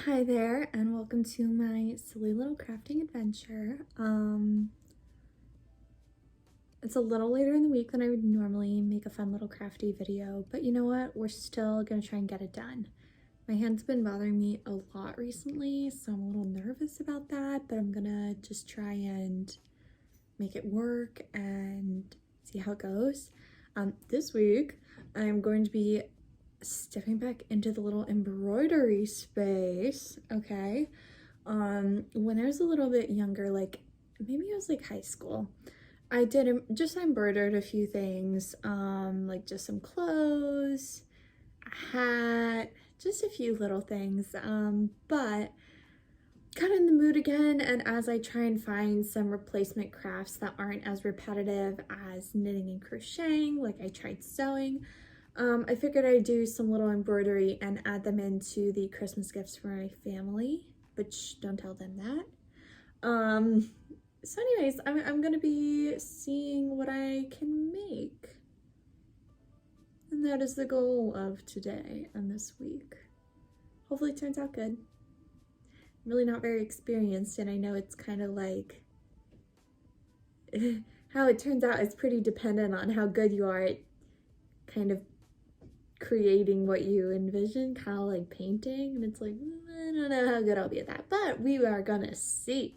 Hi there, and welcome to my silly little crafting adventure. It's a little later in the week than I would normally make a fun little crafty video, but you know what? We're still gonna try and get it done. My hand's been bothering me a lot recently, so I'm a little nervous about that, but I'm gonna just try and make it work and see how it goes. This week, I'm going to be stepping back into the little embroidery space, okay? When I was a little bit younger, like maybe it was like high school, I just embroidered a few things, like just some clothes, a hat, just a few little things, but got in the mood again, and as I try and find some replacement crafts that aren't as repetitive as knitting and crocheting, like I tried sewing, I figured I'd do some little embroidery and add them into the Christmas gifts for my family, but shh, don't tell them that. So anyways, I'm gonna be seeing what I can make. And that is the goal of today and this week. Hopefully it turns out good. I'm really not very experienced, and I know it's kind of like how it turns out is pretty dependent on how good you are at kind of creating what you envision, kind of like painting, and it's like, I don't know how good I'll be at that, but we are gonna see.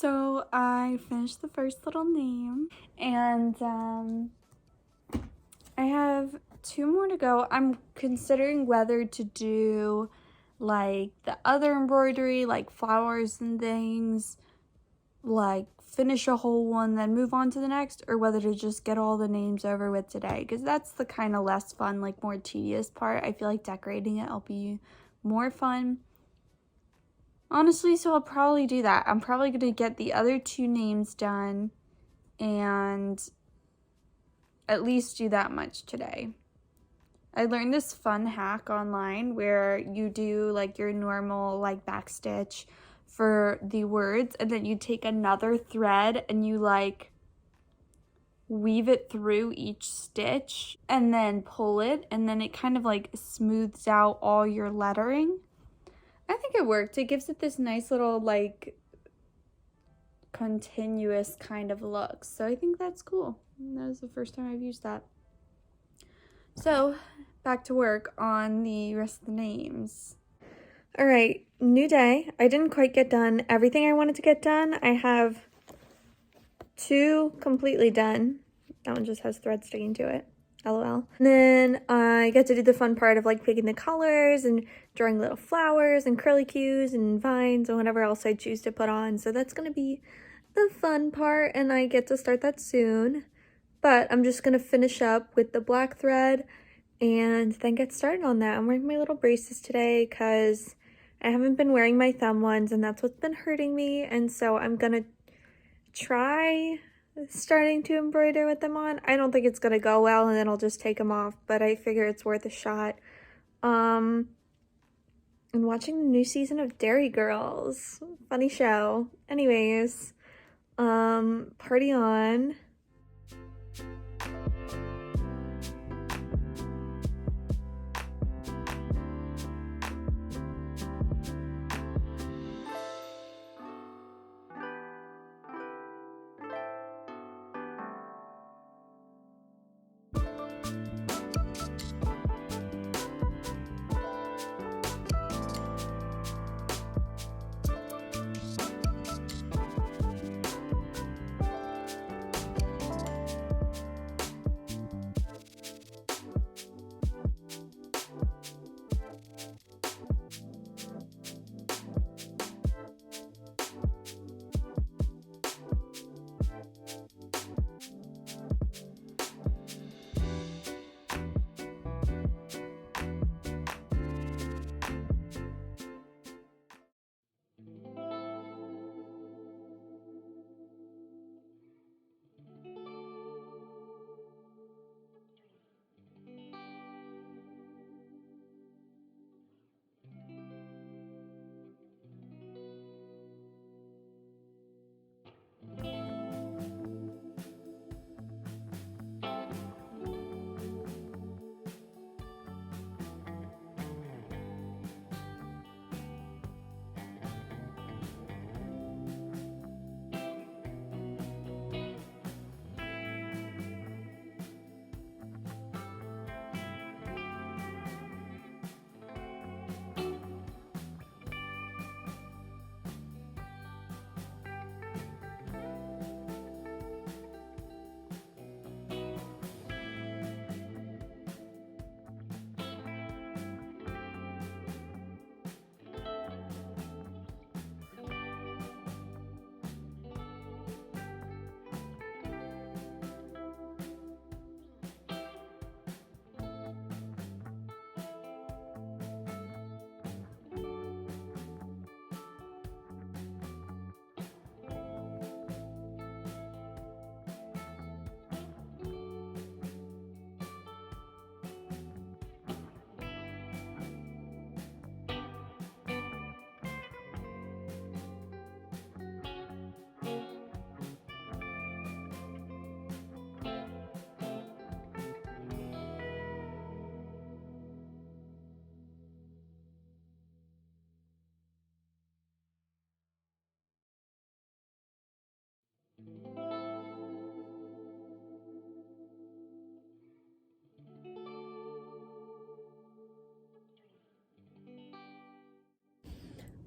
So I finished the first little name, and I have 2 more to go. I'm considering whether to do like the other embroidery, like flowers and things, like finish a whole one, then move on to the next, or whether to just get all the names over with today, because that's the kind of less fun, like more tedious part. I feel like decorating it will be more fun. Honestly, so I'll probably do that. I'm probably going to get the other 2 names done and at least do that much today. I learned this fun hack online where you do like your normal like backstitch for the words, and then you take another thread and you like weave it through each stitch and then pull it, and then it kind of like smooths out all your lettering. I think it worked. It gives it this nice little like continuous kind of look. So I think that's cool. That was the first time I've used that. So back to work on the rest of the names. All right, new day. I didn't quite get done everything I wanted to get done. I have 2 completely done. That one just has thread sticking to it. LOL. And then I get to do the fun part of like picking the colors and drawing little flowers and curlicues and vines and whatever else I choose to put on. So that's going to be the fun part, and I get to start that soon. But I'm just going to finish up with the black thread and then get started on that. I'm wearing my little braces today because I haven't been wearing my thumb ones, and that's what's been hurting me. And so I'm going to try starting to embroider with them on. I don't think it's gonna go well, and then I'll just take them off, but I figure it's worth a shot. And watching the new season of Dairy Girls. Funny show. Anyways, party on.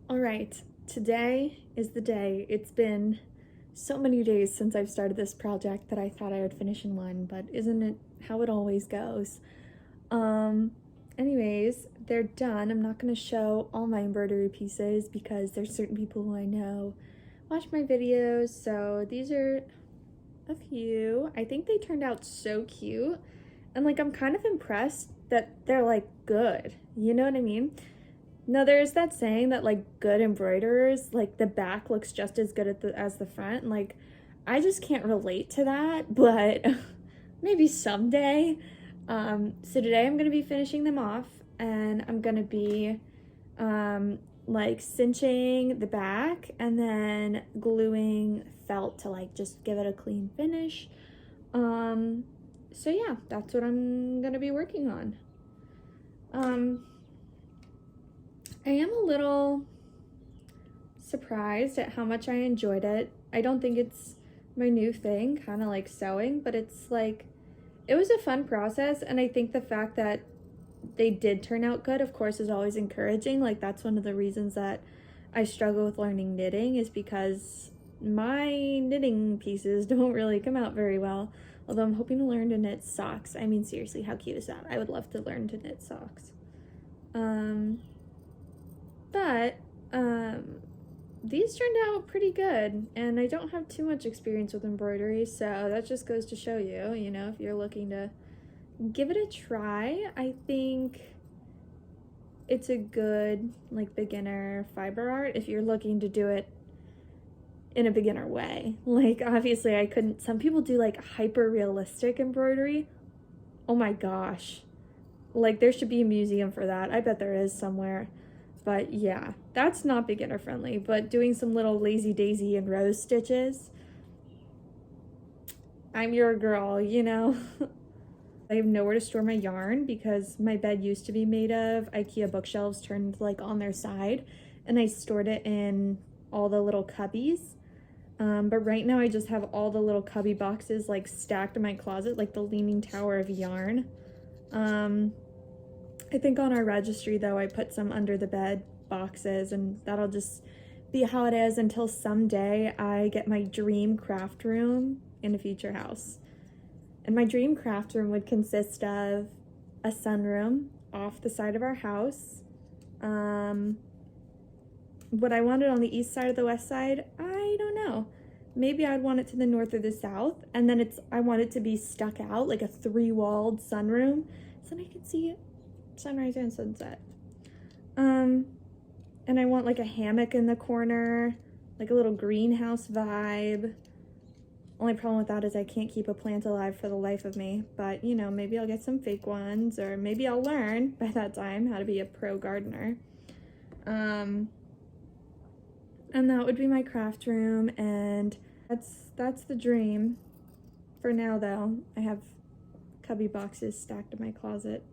All right, Today is the day. It's been so many days since I've started this project that I thought I would finish in one, but isn't it how it always goes? Anyways, they're done. I'm not going to show all my embroidery pieces because there's certain people who I know watch my videos, so these are a few. I think they turned out so cute, and like I'm kind of impressed that they're like good, you know what I mean? No, there's that saying that like good embroiderers, like the back looks just as good as the front, and like I just can't relate to that, but maybe someday. So today I'm gonna be finishing them off, and I'm gonna be like cinching the back and then gluing felt to like just give it a clean finish. So yeah, that's what I'm gonna be working on. I am a little surprised at how much I enjoyed it. I don't think it's my new thing, kind of like sewing, but it's like, it was a fun process, and I think the fact that they did turn out good, of course, is always encouraging. Like, that's one of the reasons that I struggle with learning knitting, is because my knitting pieces don't really come out very well, although I'm hoping to learn to knit socks. I mean, seriously, how cute is that? I would love to learn to knit socks. These turned out pretty good, and I don't have too much experience with embroidery, so that just goes to show you, you know, if you're looking to give it a try, I think it's a good like beginner fiber art if you're looking to do it in a beginner way. Like, obviously I couldn't, some people do like hyper realistic embroidery. Oh my gosh, like there should be a museum for that. I bet there is somewhere. But yeah, that's not beginner friendly, but doing some little lazy daisy and rose stitches, I'm your girl, you know. I have nowhere to store my yarn because my bed used to be made of IKEA bookshelves turned like on their side, and I stored it in all the little cubbies. But right now I just have all the little cubby boxes like stacked in my closet, like the Leaning Tower of yarn. I think on our registry though, I put some under the bed boxes, and that'll just be how it is until someday I get my dream craft room in a future house. And my dream craft room would consist of a sunroom off the side of our house. What I wanted on the east side or the west side, I don't know. Maybe I'd want it to the north or the south, and then I want it to be stuck out like a 3-walled sunroom, so then I can see it sunrise and sunset. And I want like a hammock in the corner, like a little greenhouse vibe. Only problem with that is I can't keep a plant alive for the life of me, but you know, maybe I'll get some fake ones, or maybe I'll learn by that time how to be a pro gardener. And that would be my craft room, and that's the dream. For now though, I have cubby boxes stacked in my closet.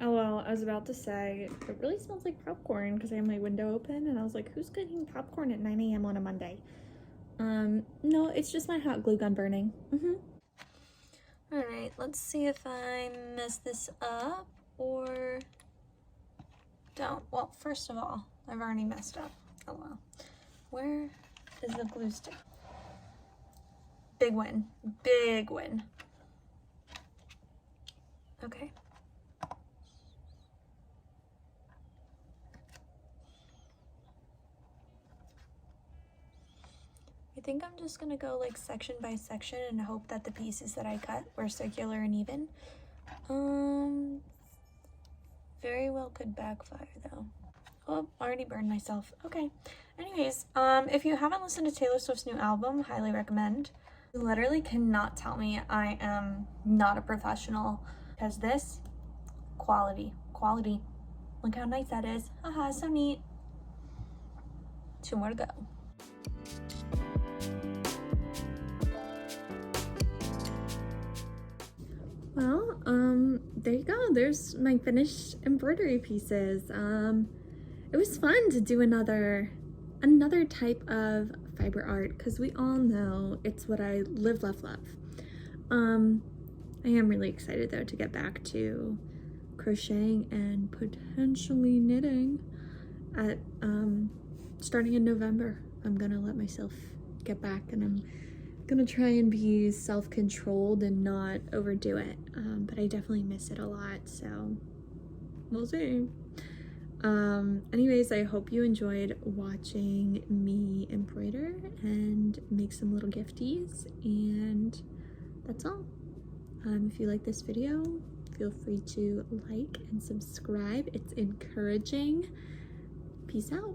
Oh well, I was about to say, it really smells like popcorn because I have my window open, and I was like, who's cooking popcorn at 9 a.m. on a Monday? No, it's just my hot glue gun burning. Alright, let's see if I mess this up or don't. Well, first of all, I've already messed up. Oh well. Where is the glue stick? Big win. Big win. Okay. I think I'm just gonna go like section by section and hope that the pieces that I cut were circular and even. Very well could backfire though. Oh, already burned myself. Okay. Anyways, if you haven't listened to Taylor Swift's new album, highly recommend. You literally cannot tell me I am not a professional, because this, quality. Look how nice that is. Haha, so neat. 2 more to go. Well, there you go. There's my finished embroidery pieces. It was fun to do another type of fiber art, because we all know it's what I live, love. I am really excited though to get back to crocheting and potentially knitting at starting in November, I'm gonna let myself get back, and I'm gonna try and be self-controlled and not overdo it. But I definitely miss it a lot, so we'll see. Anyways, I hope you enjoyed watching me embroider and make some little gifties, and that's all. If you like this video, feel free to like and subscribe. It's encouraging. Peace out.